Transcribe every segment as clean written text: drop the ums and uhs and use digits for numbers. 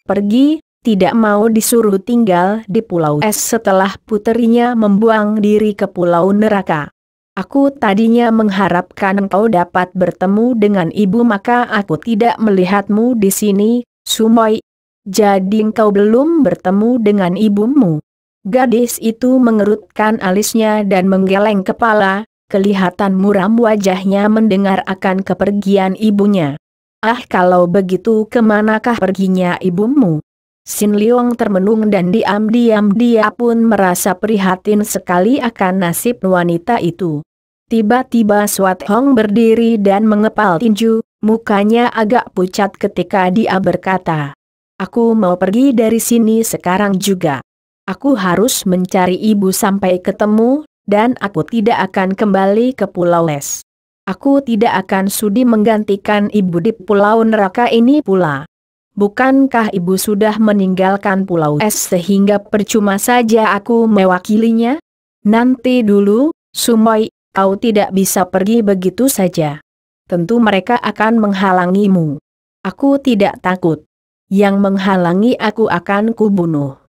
pergi, tidak mau disuruh tinggal di pulau es setelah puterinya membuang diri ke pulau neraka. Aku tadinya mengharapkan engkau dapat bertemu dengan ibu, maka aku tidak melihatmu di sini, Sumoy. Jadi engkau belum bertemu dengan ibumu? Gadis itu mengerutkan alisnya dan menggeleng kepala, kelihatan muram wajahnya mendengar akan kepergian ibunya. Ah, kalau begitu kemanakah perginya ibumu? Sin Leong termenung dan diam-diam dia pun merasa prihatin sekali akan nasib wanita itu. Tiba-tiba Swat Hong berdiri dan mengepal tinju, mukanya agak pucat ketika dia berkata, "Aku mau pergi dari sini sekarang juga. Aku harus mencari ibu sampai ketemu, dan aku tidak akan kembali ke Pulau Es. Aku tidak akan sudi menggantikan ibu di Pulau Neraka ini pula. Bukankah ibu sudah meninggalkan Pulau Es sehingga percuma saja aku mewakilinya? Nanti dulu, Sumoy, kau tidak bisa pergi begitu saja. Tentu mereka akan menghalangimu. Aku tidak takut. Yang menghalangi aku akan kubunuh.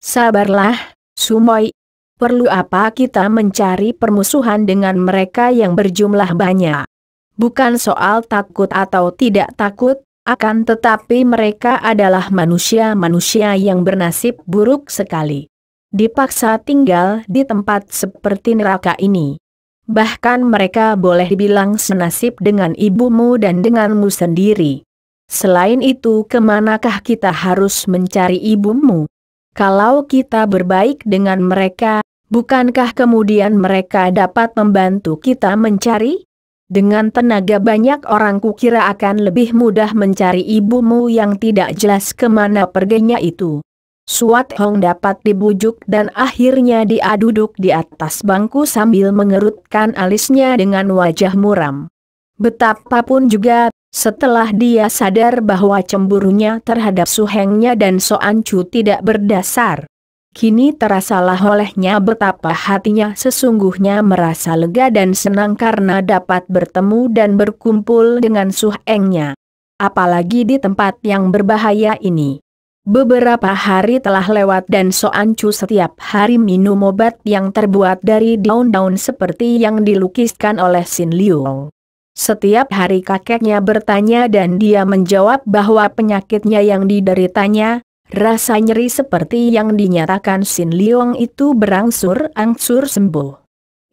Sabarlah, Sumoy. Perlu apa kita mencari permusuhan dengan mereka yang berjumlah banyak? Bukan soal takut atau tidak takut, akan tetapi mereka adalah manusia-manusia yang bernasib buruk sekali. Dipaksa tinggal di tempat seperti neraka ini. Bahkan mereka boleh dibilang senasib dengan ibumu dan denganmu sendiri. Selain itu, kemanakah kita harus mencari ibumu? Kalau kita berbaik dengan mereka, bukankah kemudian mereka dapat membantu kita mencari? Dengan tenaga banyak orang kukira akan lebih mudah mencari ibumu yang tidak jelas kemana perginya itu." Swat Hong dapat dibujuk dan akhirnya dia duduk di atas bangku sambil mengerutkan alisnya dengan wajah muram. Betapapun juga, setelah dia sadar bahwa cemburunya terhadap suhengnya dan Soan Chu tidak berdasar, kini terasalah olehnya betapa hatinya sesungguhnya merasa lega dan senang karena dapat bertemu dan berkumpul dengan suhengnya. Apalagi di tempat yang berbahaya ini. Beberapa hari telah lewat dan Soan Chu setiap hari minum obat yang terbuat dari daun-daun seperti yang dilukiskan oleh Sin Leong. Setiap hari kakeknya bertanya dan dia menjawab bahwa penyakitnya yang dideritanya, rasa nyeri seperti yang dinyatakan Sin Leong itu berangsur-angsur sembuh.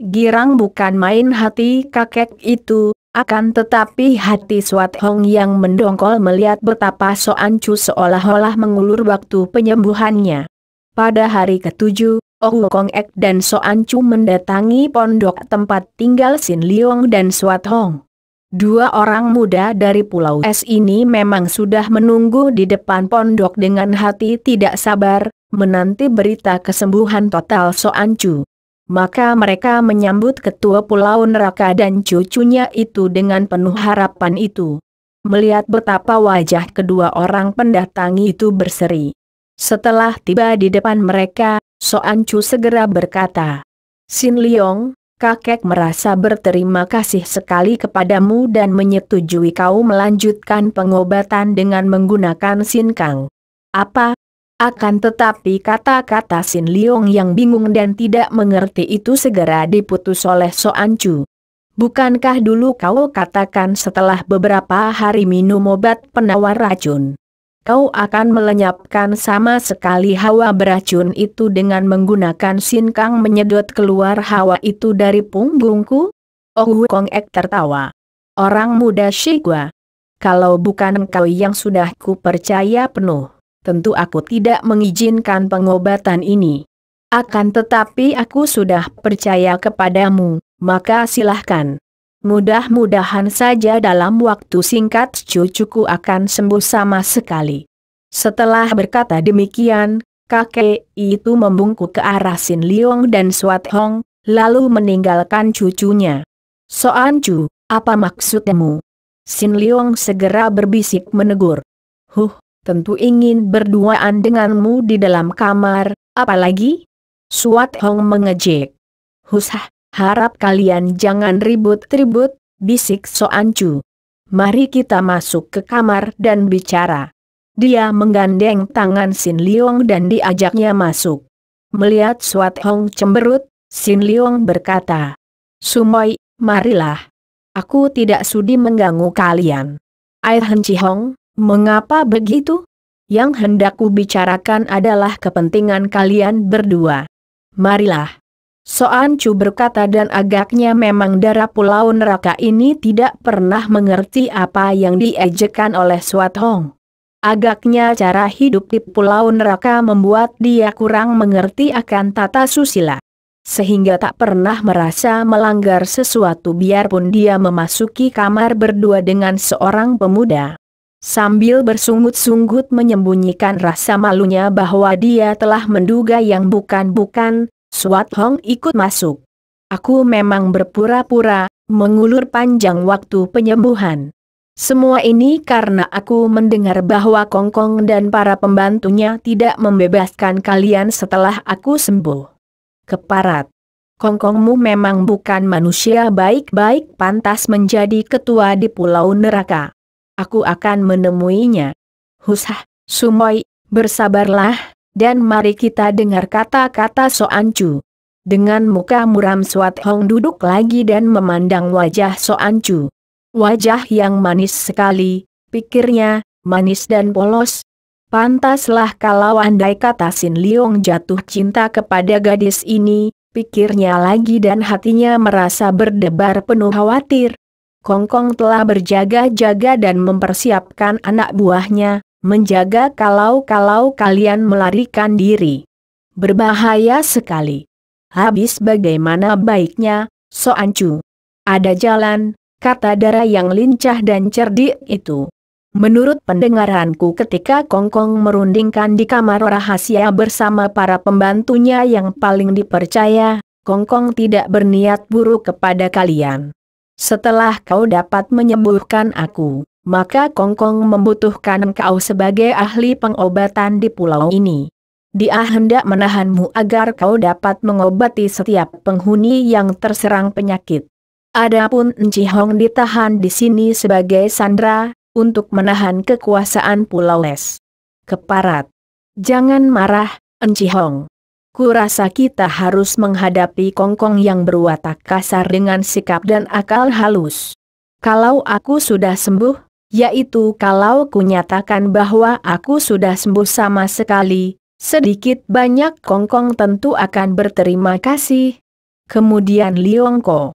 Girang bukan main hati kakek itu, akan tetapi hati Swat Hong yang mendongkol melihat betapa Soan Chu seolah-olah mengulur waktu penyembuhannya. Pada hari ke-7, Oh Kong Ek dan Soan Chu mendatangi pondok tempat tinggal Sin Leong dan Swat Hong. Dua orang muda dari Pulau Es ini memang sudah menunggu di depan pondok dengan hati tidak sabar, menanti berita kesembuhan total Soan Chu. Maka mereka menyambut ketua Pulau Neraka dan cucunya itu dengan penuh harapan itu. Melihat betapa wajah kedua orang pendatang itu berseri. Setelah tiba di depan mereka, Soan Chu segera berkata, "Sin Leong, kakek merasa berterima kasih sekali kepadamu dan menyetujui kau melanjutkan pengobatan dengan menggunakan Sin Kang." "Apa?" Akan tetapi kata-kata Sin Leong yang bingung dan tidak mengerti itu segera diputus oleh Soan Chu. "Bukankah dulu kau katakan setelah beberapa hari minum obat penawar racun, kau akan melenyapkan sama sekali hawa beracun itu dengan menggunakan Sin Kang menyedot keluar hawa itu dari punggungku?" Oh Kong Ek tertawa. "Orang muda Shigua, kalau bukan engkau yang sudah ku percaya penuh, tentu aku tidak mengizinkan pengobatan ini. Akan tetapi aku sudah percaya kepadamu, maka silahkan. Mudah-mudahan saja dalam waktu singkat cucuku akan sembuh sama sekali." Setelah berkata demikian, kakek itu membungkuk ke arah Sin Leong dan Swat Hong, lalu meninggalkan cucunya. "Soan Chu, apa maksudmu?" Sin Leong segera berbisik menegur. Tentu ingin berduaan denganmu di dalam kamar, apalagi?" Swat Hong mengejek. "Husah, harap kalian jangan ribut-ribut," bisik Soan Chu. "Mari kita masuk ke kamar dan bicara." Dia menggandeng tangan Sin Leong dan diajaknya masuk. Melihat Swat Hong cemberut, Sin Leong berkata, "Sumoy, marilah. Aku tidak sudi mengganggu kalian." "Ai Hen Chi Hong, mengapa begitu? Yang hendak kubicarakan adalah kepentingan kalian berdua. Marilah." Soan Chu berkata, dan agaknya memang darah Pulau Neraka ini tidak pernah mengerti apa yang diejekan oleh Swat Hong. Agaknya cara hidup di Pulau Neraka membuat dia kurang mengerti akan tata susila, sehingga tak pernah merasa melanggar sesuatu biarpun dia memasuki kamar berdua dengan seorang pemuda. Sambil bersungut-sungut menyembunyikan rasa malunya bahwa dia telah menduga yang bukan-bukan, Swat Hong ikut masuk. "Aku memang berpura-pura, mengulur panjang waktu penyembuhan. Semua ini karena aku mendengar bahwa Kongkong dan para pembantunya tidak membebaskan kalian setelah aku sembuh. Keparat. Kongkongmu memang bukan manusia baik-baik pantas menjadi ketua di Pulau Neraka. Aku akan menemuinya." "Husah, Sumoy, bersabarlah, dan mari kita dengar kata-kata Soan Chu." Dengan muka muram Swat Hong duduk lagi dan memandang wajah Soan Chu. Wajah yang manis sekali, pikirnya, manis dan polos. Pantaslah kalau andai kata Sin Leong jatuh cinta kepada gadis ini, pikirnya lagi dan hatinya merasa berdebar penuh khawatir. Kongkong telah berjaga-jaga dan mempersiapkan anak buahnya, menjaga kalau kalian melarikan diri. Berbahaya sekali. Habis bagaimana baiknya, Soan Chu? "Ada jalan," kata Dara yang lincah dan cerdik itu. "Menurut pendengaranku ketika Kongkong merundingkan di kamar rahasia bersama para pembantunya yang paling dipercaya, Kongkong tidak berniat buruk kepada kalian. Setelah kau dapat menyembuhkan aku, maka Kongkong membutuhkan kau sebagai ahli pengobatan di pulau ini. Dia hendak menahanmu agar kau dapat mengobati setiap penghuni yang terserang penyakit. Adapun Enci Hong ditahan di sini sebagai sandera, untuk menahan kekuasaan Pulau Les. Keparat. Jangan marah, Enci Hong. Kurasa kita harus menghadapi Kongkong yang berwatak kasar dengan sikap dan akal halus. Kalau aku sudah sembuh, yaitu kalau kunyatakan bahwa aku sudah sembuh sama sekali, sedikit banyak Kongkong tentu akan berterima kasih." Kemudian Leong Ko,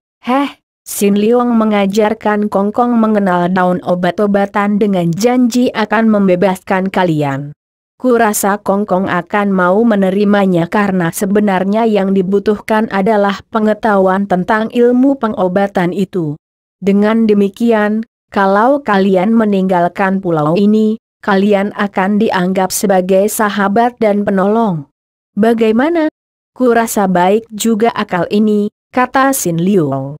Sin Leong mengajarkan Kongkong mengenal daun obat-obatan dengan janji akan membebaskan kalian. Kurasa Kongkong akan mau menerimanya karena sebenarnya yang dibutuhkan adalah pengetahuan tentang ilmu pengobatan itu. Dengan demikian, kalau kalian meninggalkan pulau ini, kalian akan dianggap sebagai sahabat dan penolong. Bagaimana? Kurasa baik juga akal ini, kata Sin Leong.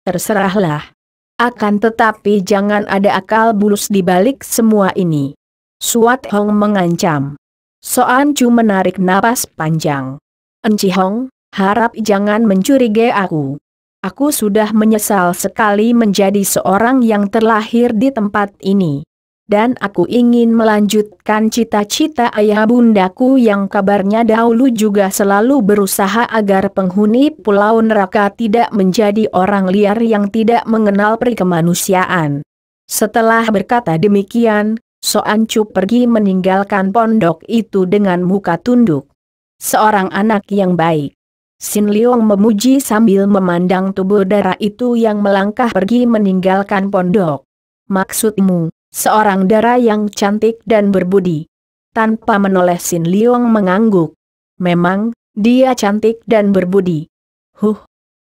Terserahlah. Akan tetapi jangan ada akal bulus di balik semua ini. Swat Hong mengancam. Soan Chu menarik napas panjang. "Enci Hong, harap jangan mencurigai aku. Aku sudah menyesal sekali menjadi seorang yang terlahir di tempat ini. Dan aku ingin melanjutkan cita-cita ayah bundaku yang kabarnya dahulu juga selalu berusaha agar penghuni Pulau Neraka tidak menjadi orang liar yang tidak mengenal peri kemanusiaan." Setelah berkata demikian, Soan Chu pergi meninggalkan pondok itu dengan muka tunduk. Seorang anak yang baik. Sin Leong memuji sambil memandang tubuh Dara itu yang melangkah pergi meninggalkan pondok. "Maksudmu, seorang Dara yang cantik dan berbudi?" Tanpa menoleh Sin Leong mengangguk. "Memang, dia cantik dan berbudi."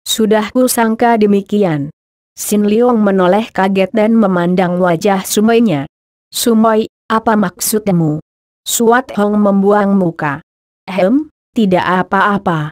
Sudah kusangka demikian." Sin Leong menoleh kaget dan memandang wajah Sumoynya. "Sumoy, apa maksudmu?" Swat Hong membuang muka. Tidak apa-apa."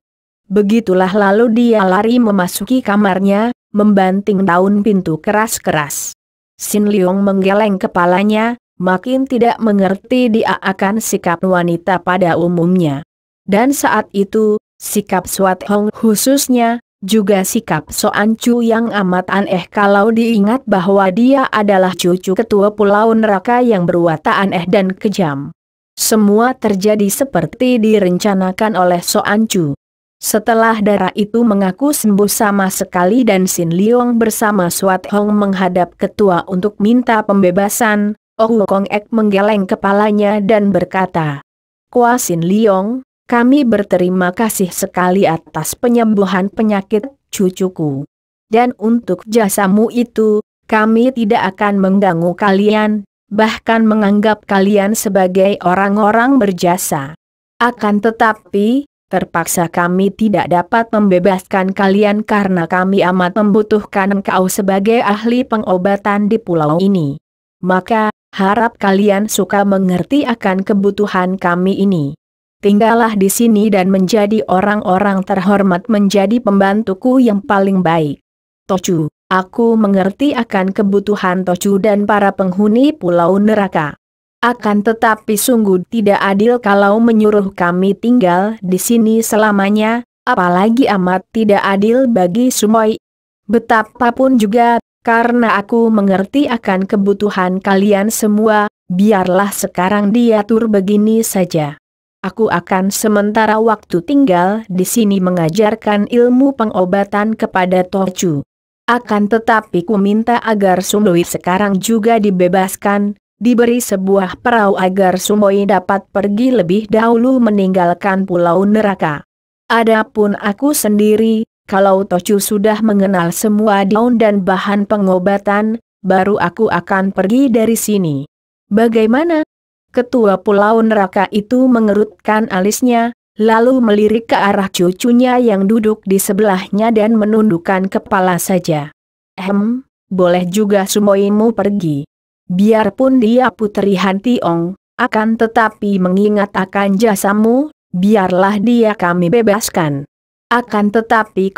Begitulah lalu dia lari memasuki kamarnya, membanting daun pintu keras-keras. Sin Leong menggeleng kepalanya, makin tidak mengerti dia akan sikap wanita pada umumnya. Dan saat itu, sikap Swat Hong khususnya, Juga sikap Soan Chu yang amat aneh kalau diingat bahwa dia adalah cucu ketua Pulau Neraka yang berwatak aneh dan kejam. Semua terjadi seperti direncanakan oleh Soan Chu. Setelah darah itu mengaku sembuh sama sekali dan Sin Leong bersama Swat Hong menghadap ketua untuk minta pembebasan, Kong Ek menggeleng kepalanya dan berkata, "Kua Sin Leong, kami berterima kasih sekali atas penyembuhan penyakit cucuku. Dan untuk jasamu itu, kami tidak akan mengganggu kalian, bahkan menganggap kalian sebagai orang-orang berjasa. Akan tetapi, terpaksa kami tidak dapat membebaskan kalian karena kami amat membutuhkan engkau sebagai ahli pengobatan di pulau ini. Maka, harap kalian suka mengerti akan kebutuhan kami ini. Tinggallah di sini dan menjadi orang-orang terhormat menjadi pembantuku yang paling baik. Tochu, aku mengerti akan kebutuhan Tochu dan para penghuni Pulau Neraka. Akan tetapi sungguh tidak adil kalau menyuruh kami tinggal di sini selamanya, apalagi amat tidak adil bagi Sumoy. Betapapun juga, karena aku mengerti akan kebutuhan kalian semua, biarlah sekarang diatur begini saja. Aku akan sementara waktu tinggal di sini mengajarkan ilmu pengobatan kepada Tochu. Akan tetapi ku minta agar Sumoy sekarang juga dibebaskan, diberi sebuah perahu agar Sumoy dapat pergi lebih dahulu meninggalkan Pulau Neraka. Adapun aku sendiri, kalau Tochu sudah mengenal semua daun dan bahan pengobatan, baru aku akan pergi dari sini. Bagaimana?" Ketua Pulau Neraka itu mengerutkan alisnya, lalu melirik ke arah cucunya yang duduk di sebelahnya dan menundukkan kepala saja. Boleh juga Sumoymu pergi. Biarpun dia Puteri Han Tiong, akan tetapi mengingat akan jasamu, biarlah dia kami bebaskan. Akan tetapi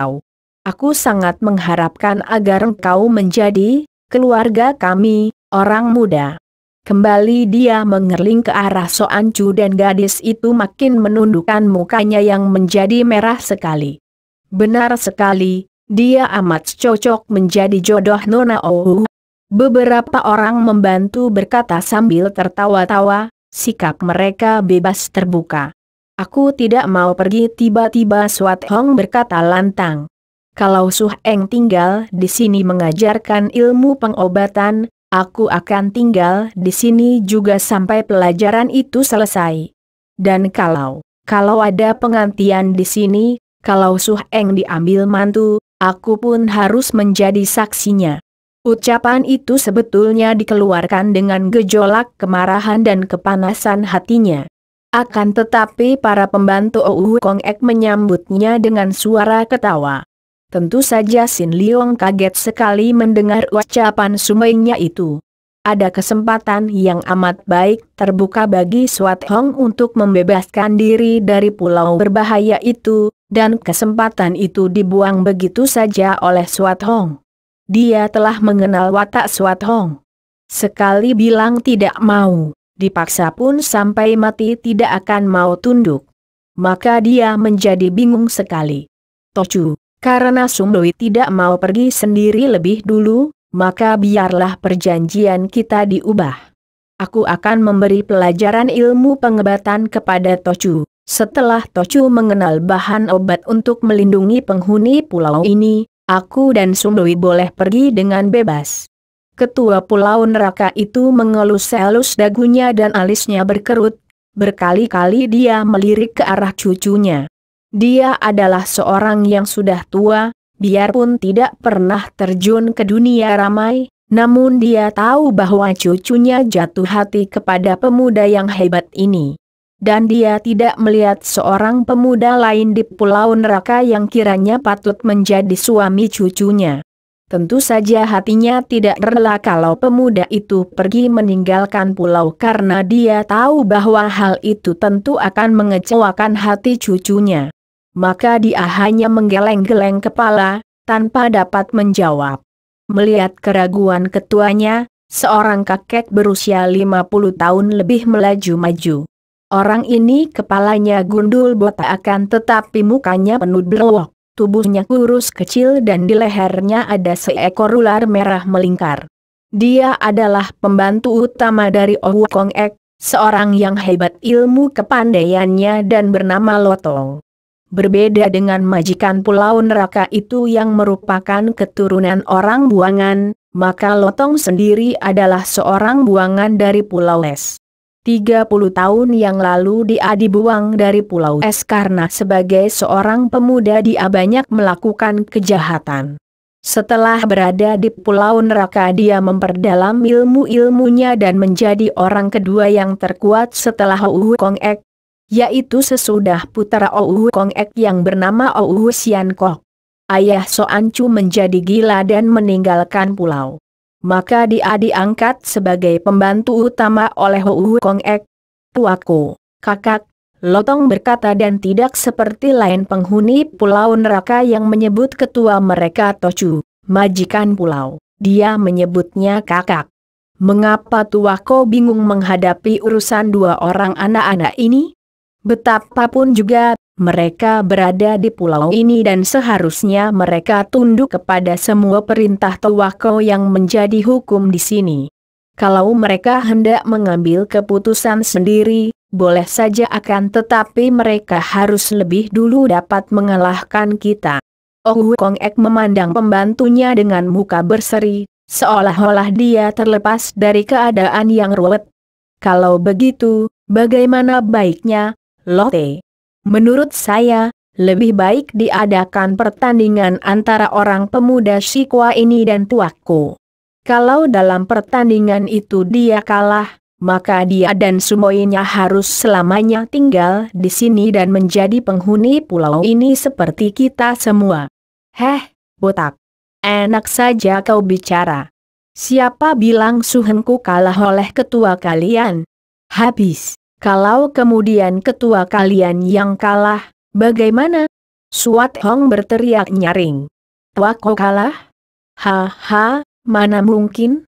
aku sangat mengharapkan agar engkau menjadi keluarga kami, orang muda. Kembali dia mengerling ke arah Soan Chu dan gadis itu makin menundukkan mukanya yang menjadi merah sekali. Benar sekali, dia amat cocok menjadi jodoh Nona Oh. Beberapa orang membantu berkata sambil tertawa-tawa, sikap mereka bebas terbuka. "Aku tidak mau pergi," tiba-tiba Swat Hong berkata lantang. "Kalau Su Eng tinggal di sini mengajarkan ilmu pengobatan, aku akan tinggal di sini juga sampai pelajaran itu selesai. Dan kalau ada pengantian di sini, kalau Su Eng diambil mantu, aku pun harus menjadi saksinya." Ucapan itu sebetulnya dikeluarkan dengan gejolak kemarahan dan kepanasan hatinya. Akan tetapi para pembantu Kong Ek menyambutnya dengan suara ketawa. Tentu saja Sin Leong kaget sekali mendengar ucapan Sumoy-nya itu. Ada kesempatan yang amat baik terbuka bagi Swat Hong untuk membebaskan diri dari pulau berbahaya itu, dan kesempatan itu dibuang begitu saja oleh Swat Hong. Dia telah mengenal watak Swat Hong. Sekali bilang tidak mau, dipaksa pun sampai mati tidak akan mau tunduk. Maka dia menjadi bingung sekali. "Tochu, karena Sumoy tidak mau pergi sendiri lebih dulu, maka biarlah perjanjian kita diubah. Aku akan memberi pelajaran ilmu pengobatan kepada Tochu. Setelah Tochu mengenal bahan obat untuk melindungi penghuni pulau ini, aku dan Sumoy boleh pergi dengan bebas." Ketua Pulau Neraka itu mengelus-elus dagunya dan alisnya berkerut. Berkali-kali dia melirik ke arah cucunya. Dia adalah seorang yang sudah tua, biarpun tidak pernah terjun ke dunia ramai, namun dia tahu bahwa cucunya jatuh hati kepada pemuda yang hebat ini. Dan dia tidak melihat seorang pemuda lain di Pulau Neraka yang kiranya patut menjadi suami cucunya. Tentu saja hatinya tidak rela kalau pemuda itu pergi meninggalkan pulau karena dia tahu bahwa hal itu tentu akan mengecewakan hati cucunya. Maka dia hanya menggeleng-geleng kepala, tanpa dapat menjawab. Melihat keraguan ketuanya, seorang kakek berusia 50 tahun lebih melaju-maju. Orang ini kepalanya gundul botak akan tetapi mukanya penuh berlok. Tubuhnya kurus kecil dan di lehernya ada seekor ular merah melingkar. Dia adalah pembantu utama dari Ou Kong Ek, seorang yang hebat ilmu kepandaiannya dan bernama Lotong. Berbeda dengan majikan Pulau Neraka itu yang merupakan keturunan orang buangan, maka Lotong sendiri adalah seorang buangan dari Pulau Es. 30 tahun yang lalu dia dibuang dari Pulau Es karena sebagai seorang pemuda dia banyak melakukan kejahatan. Setelah berada di Pulau Neraka dia memperdalam ilmu-ilmunya dan menjadi orang kedua yang terkuat setelah Ou Kong Ek, yaitu sesudah putra Ou Kong Ek yang bernama Ou Sian Kok. Ayah Soan Chu menjadi gila dan meninggalkan pulau. Maka dia diangkat sebagai pembantu utama oleh Ou Kong Ek. Tuaku, kakak, Lotong berkata dan tidak seperti lain penghuni Pulau Neraka yang menyebut ketua mereka Tocu, majikan pulau. Dia menyebutnya kakak. Mengapa tuaku bingung menghadapi urusan dua orang anak-anak ini? Betapapun juga, mereka berada di pulau ini dan seharusnya mereka tunduk kepada semua perintah tuaku yang menjadi hukum di sini. Kalau mereka hendak mengambil keputusan sendiri, boleh saja akan tetapi mereka harus lebih dulu dapat mengalahkan kita. Ou Kong Ek memandang pembantunya dengan muka berseri, seolah-olah dia terlepas dari keadaan yang ruwet. Kalau begitu, bagaimana baiknya, Lotte? Menurut saya, lebih baik diadakan pertandingan antara orang pemuda Shikwa ini dan tuaku. Kalau dalam pertandingan itu dia kalah, maka dia dan sumoinya harus selamanya tinggal di sini dan menjadi penghuni pulau ini seperti kita semua. Heh, botak. Enak saja kau bicara. Siapa bilang suhenku kalah oleh ketua kalian? Habis. Kalau kemudian ketua kalian yang kalah, bagaimana? Suat Hong berteriak nyaring. Tuaku kalah? Haha, mana mungkin?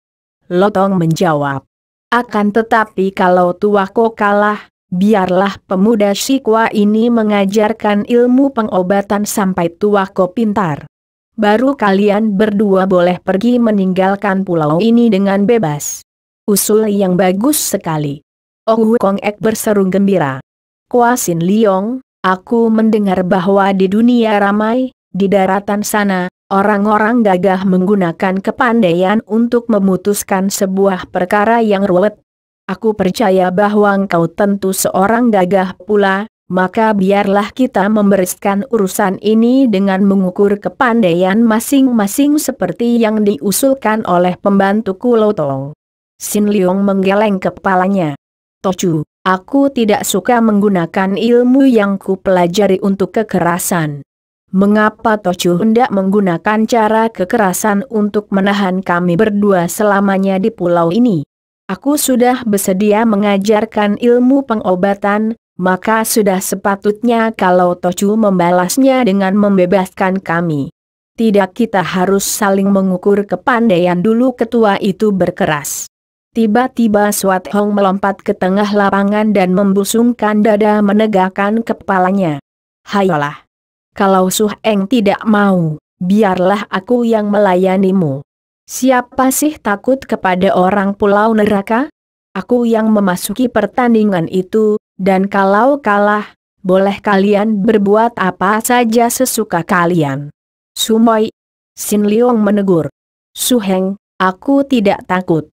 Lotong menjawab. Akan tetapi kalau tuaku kalah, biarlah pemuda Shikwa ini mengajarkan ilmu pengobatan sampai tuaku pintar. Baru kalian berdua boleh pergi meninggalkan pulau ini dengan bebas. Usul yang bagus sekali. Ou Kong Ek berseru gembira. Kwa Sin Leong, aku mendengar bahwa di dunia ramai, di daratan sana, orang-orang gagah menggunakan kepandaian untuk memutuskan sebuah perkara yang ruwet. Aku percaya bahwa engkau tentu seorang gagah pula, maka biarlah kita membereskan urusan ini dengan mengukur kepandaian masing-masing seperti yang diusulkan oleh pembantuku Lotong. Sin Leong menggeleng kepalanya. Tocu, aku tidak suka menggunakan ilmu yang kupelajari untuk kekerasan. Mengapa Tocu hendak menggunakan cara kekerasan untuk menahan kami berdua selamanya di pulau ini? Aku sudah bersedia mengajarkan ilmu pengobatan, maka sudah sepatutnya kalau Tocu membalasnya dengan membebaskan kami. Tidak, kita harus saling mengukur kepandaian dulu, ketua itu berkeras. Tiba-tiba Suat Hong melompat ke tengah lapangan dan membusungkan dada menegakkan kepalanya. Hayolah. Kalau Su Eng tidak mau, biarlah aku yang melayanimu. Siapa sih takut kepada orang Pulau Neraka? Aku yang memasuki pertandingan itu, dan kalau kalah, boleh kalian berbuat apa saja sesuka kalian. Sumoi. Sin Leong menegur. Su Heng, aku tidak takut.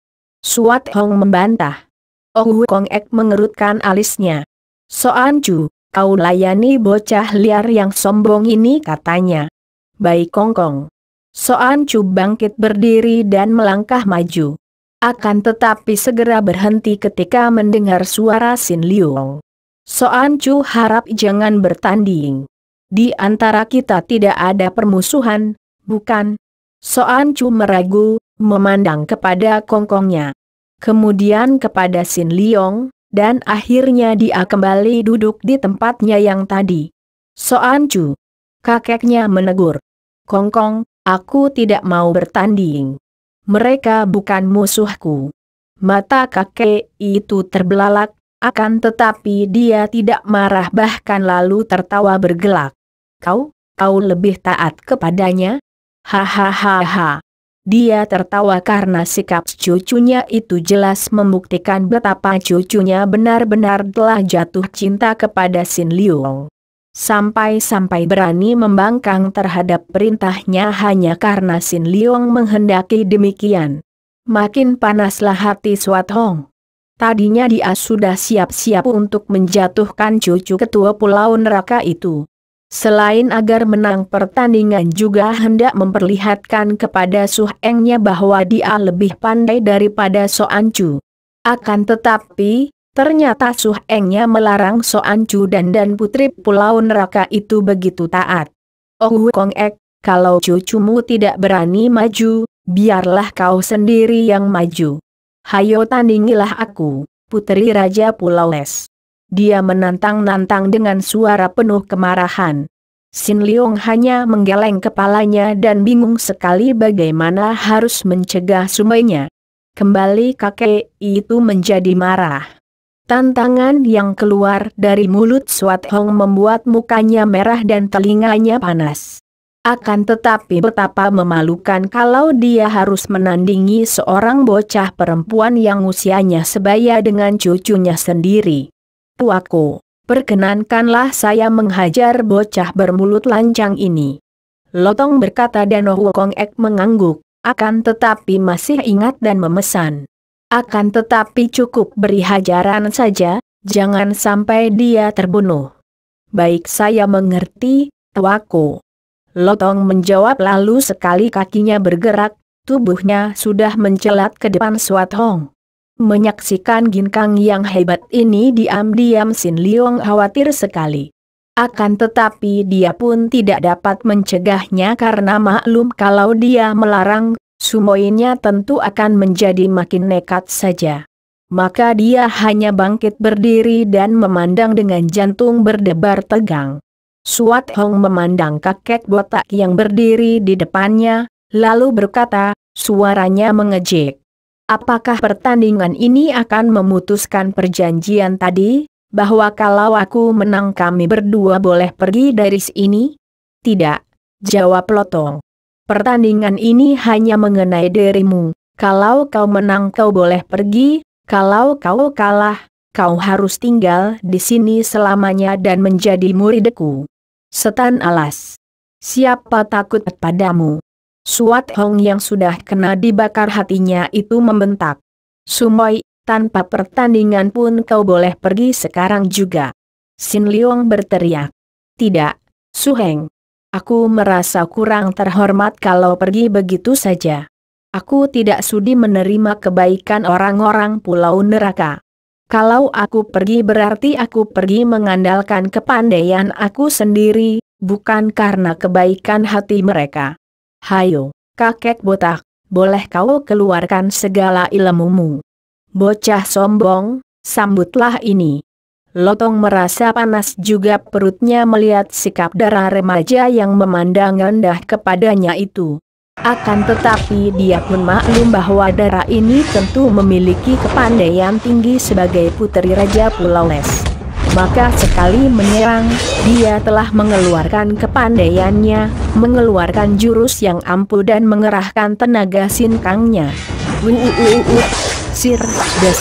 Suat Hong membantah. Ou Kong Ek mengerutkan alisnya. Soan Chu, kau layani bocah liar yang sombong ini, katanya. Baik Kong Kong. Soan Chu bangkit berdiri dan melangkah maju. Akan tetapi segera berhenti ketika mendengar suara Sin Leong. Soan Chu harap jangan bertanding. Di antara kita tidak ada permusuhan, bukan? Soan Chu meragu, memandang kepada Kongkongnya, kemudian kepada Sin Leong, dan akhirnya dia kembali duduk di tempatnya yang tadi. Soan Chu, kakeknya menegur. Kongkong, aku tidak mau bertanding. Mereka bukan musuhku. Mata kakek itu terbelalak, akan tetapi dia tidak marah bahkan lalu tertawa bergelak. Kau? kau lebih taat kepadanya? Hahaha. Dia tertawa karena sikap cucunya itu jelas membuktikan betapa cucunya benar-benar telah jatuh cinta kepada Sin Leong. Sampai-sampai berani membangkang terhadap perintahnya hanya karena Sin Leong menghendaki demikian. Makin panaslah hati Swat Hong. Tadinya dia sudah siap-siap untuk menjatuhkan cucu ketua Pulau Neraka itu. Selain agar menang pertandingan juga hendak memperlihatkan kepada Su Engnya bahwa dia lebih pandai daripada Soan Chu. Akan tetapi, ternyata Su Engnya melarang Soan Chu dan putri Pulau Neraka itu begitu taat. Oh Kong Ek, kalau cucumu tidak berani maju, biarlah kau sendiri yang maju. Hayo tandingilah aku, putri Raja Pulau Les. Dia menantang-nantang dengan suara penuh kemarahan. Sin Leong hanya menggeleng kepalanya dan bingung sekali bagaimana harus mencegah sumainya. Kembali kakek itu menjadi marah. Tantangan yang keluar dari mulut Swat Hong membuat mukanya merah dan telinganya panas. Akan tetapi betapa memalukan kalau dia harus menandingi seorang bocah perempuan yang usianya sebaya dengan cucunya sendiri. Tuaku, perkenankanlah saya menghajar bocah bermulut lancang ini. Lotong berkata dan Oh Kong Ek mengangguk, akan tetapi masih ingat dan memesan. Akan tetapi cukup beri hajaran saja, jangan sampai dia terbunuh. Baik saya mengerti, tuaku. Lotong menjawab lalu sekali kakinya bergerak, tubuhnya sudah mencelat ke depan Swat Hong. Menyaksikan ginkang yang hebat ini diam-diam Sin Leong khawatir sekali. Akan tetapi dia pun tidak dapat mencegahnya karena maklum kalau dia melarang, sumoinya tentu akan menjadi makin nekat saja. Maka dia hanya bangkit berdiri dan memandang dengan jantung berdebar tegang. Swat Hong memandang kakek botak yang berdiri di depannya, lalu berkata, suaranya mengejek. Apakah pertandingan ini akan memutuskan perjanjian tadi, bahwa kalau aku menang kami berdua boleh pergi dari sini? Tidak, jawab Lotong. Pertandingan ini hanya mengenai dirimu, kalau kau menang kau boleh pergi, kalau kau kalah, kau harus tinggal di sini selamanya dan menjadi muridku. Setan alas. Siapa takut padamu? Swat Hong yang sudah kena dibakar hatinya itu membentak. Sumoi, tanpa pertandingan pun kau boleh pergi sekarang juga. Sin Leong berteriak. Tidak, Su Heng. Aku merasa kurang terhormat kalau pergi begitu saja. Aku tidak sudi menerima kebaikan orang-orang Pulau Neraka. Kalau aku pergi berarti aku pergi mengandalkan kepandaian aku sendiri, bukan karena kebaikan hati mereka. Hayo, kakek botak, boleh kau keluarkan segala ilmumu. Bocah sombong, sambutlah ini. Lotong merasa panas juga perutnya melihat sikap darah remaja yang memandang rendah kepadanya itu. Akan tetapi dia pun maklum bahwa darah ini tentu memiliki kepandaian tinggi sebagai puteri Raja Pulau Les. Maka sekali menyerang, dia telah mengeluarkan kepandaiannya, mengeluarkan jurus yang ampuh dan mengerahkan tenaga sinkangnya. Sir, des.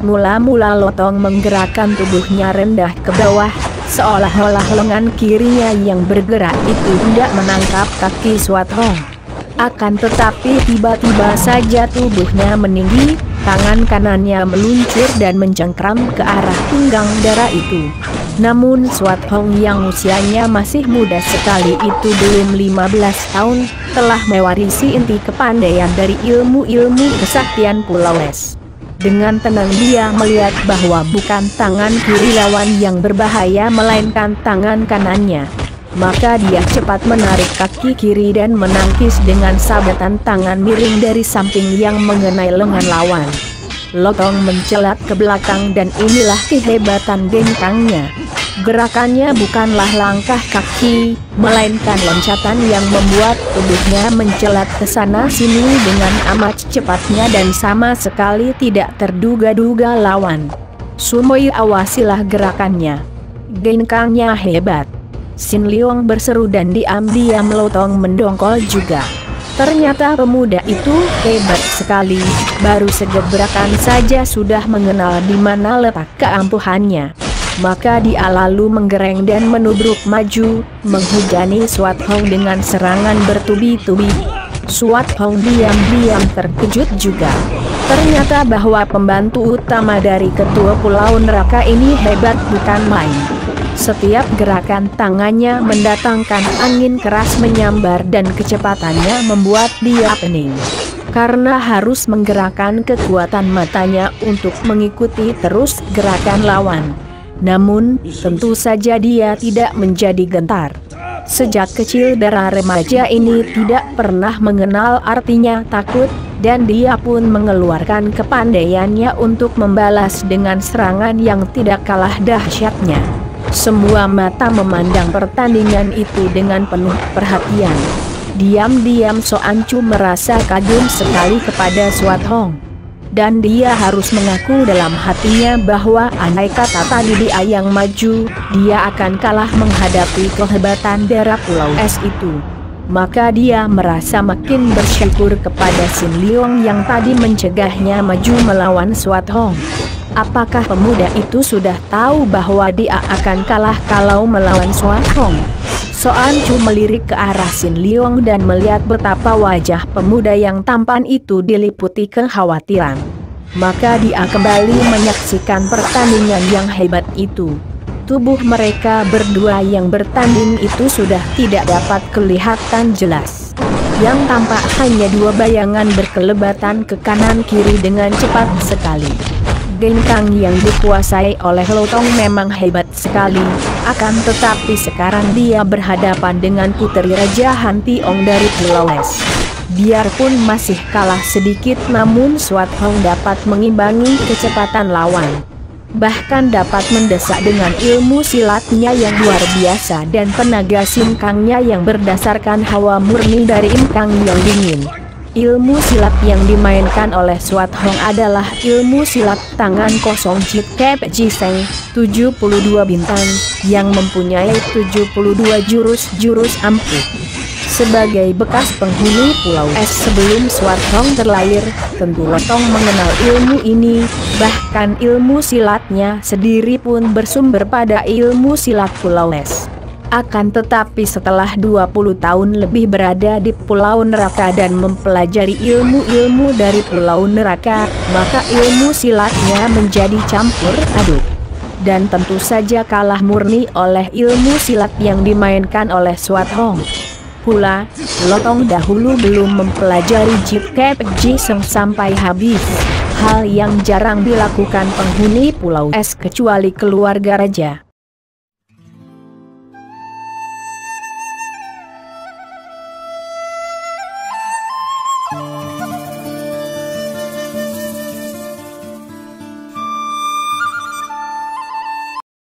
Mula-mula Lotong menggerakkan tubuhnya rendah ke bawah, seolah-olah lengan kirinya yang bergerak itu hendak menangkap kaki Swat Hong. Akan tetapi tiba-tiba saja tubuhnya meninggi, tangan kanannya meluncur dan mencengkram ke arah pinggang darah itu. Namun Swat Hong yang usianya masih muda sekali itu belum 15 tahun, telah mewarisi inti kepandaian dari ilmu-ilmu kesaktian Pulau Les. Dengan tenang dia melihat bahwa bukan tangan kiri lawan yang berbahaya melainkan tangan kanannya. Maka dia cepat menarik kaki kiri dan menangkis dengan sabetan tangan miring dari samping yang mengenai lengan lawan. Lotong mencelat ke belakang dan inilah kehebatan ginkangnya. Gerakannya bukanlah langkah kaki, melainkan loncatan yang membuat tubuhnya mencelat ke sana sini dengan amat cepatnya dan sama sekali tidak terduga-duga lawan. Sumoi awasilah gerakannya. Ginkangnya hebat. Sin Leong berseru dan diam-diam Lotong mendongkol juga. Ternyata pemuda itu hebat sekali, baru segebrakan saja sudah mengenal di mana letak keampuhannya. Maka dia lalu menggereng dan menubruk maju, menghujani Swat Hong dengan serangan bertubi-tubi. Swat Hong diam-diam terkejut juga. Ternyata bahwa pembantu utama dari ketua Pulau Neraka ini hebat bukan main. Setiap gerakan tangannya mendatangkan angin keras menyambar dan kecepatannya membuat dia pening. Karena harus menggerakkan kekuatan matanya untuk mengikuti terus gerakan lawan. Namun, tentu saja dia tidak menjadi gentar. Sejak kecil darah remaja ini tidak pernah mengenal artinya takut, dan dia pun mengeluarkan kepandaiannya untuk membalas dengan serangan yang tidak kalah dahsyatnya. Semua mata memandang pertandingan itu dengan penuh perhatian. Diam-diam Soan Chu merasa kagum sekali kepada Swat Hong. Dan dia harus mengaku dalam hatinya bahwa andai kata tadi dia yang maju, dia akan kalah menghadapi kehebatan darah Pulau Es itu. Maka dia merasa makin bersyukur kepada Sin Leong yang tadi mencegahnya maju melawan Swat Hong. Apakah pemuda itu sudah tahu bahwa dia akan kalah kalau melawan Swat Hong? Soan Chu melirik ke arah Sin Leong dan melihat betapa wajah pemuda yang tampan itu diliputi kekhawatiran. Maka dia kembali menyaksikan pertandingan yang hebat itu. Tubuh mereka berdua yang bertanding itu sudah tidak dapat kelihatan jelas. Yang tampak hanya dua bayangan berkelebatan ke kanan kiri dengan cepat sekali. Gengkang yang dikuasai oleh Lotong memang hebat sekali, akan tetapi sekarang dia berhadapan dengan Puteri Raja Han Tiong dari Pulau Es. Biarpun masih kalah sedikit namun Swat Hong dapat mengimbangi kecepatan lawan. Bahkan dapat mendesak dengan ilmu silatnya yang luar biasa dan tenaga sinkangnya yang berdasarkan hawa murni dari imkang yang dingin. Ilmu silat yang dimainkan oleh Swat Hong adalah ilmu silat tangan kosong Jit Kep Ji Seng 72 bintang yang mempunyai 72 jurus ampuh. Sebagai bekas penghuni Pulau Es sebelum Swat Hong terlahir, tentu Lotong mengenal ilmu ini, bahkan ilmu silatnya sendiri pun bersumber pada ilmu silat Pulau Es. Akan tetapi setelah 20 tahun lebih berada di Pulau Neraka dan mempelajari ilmu-ilmu dari Pulau Neraka, maka ilmu silatnya menjadi campur aduk. Dan tentu saja kalah murni oleh ilmu silat yang dimainkan oleh Swat Hong. Pula, Lotong dahulu belum mempelajari Jit Kep Ji Seng sampai habis. Hal yang jarang dilakukan penghuni Pulau Es kecuali keluarga raja.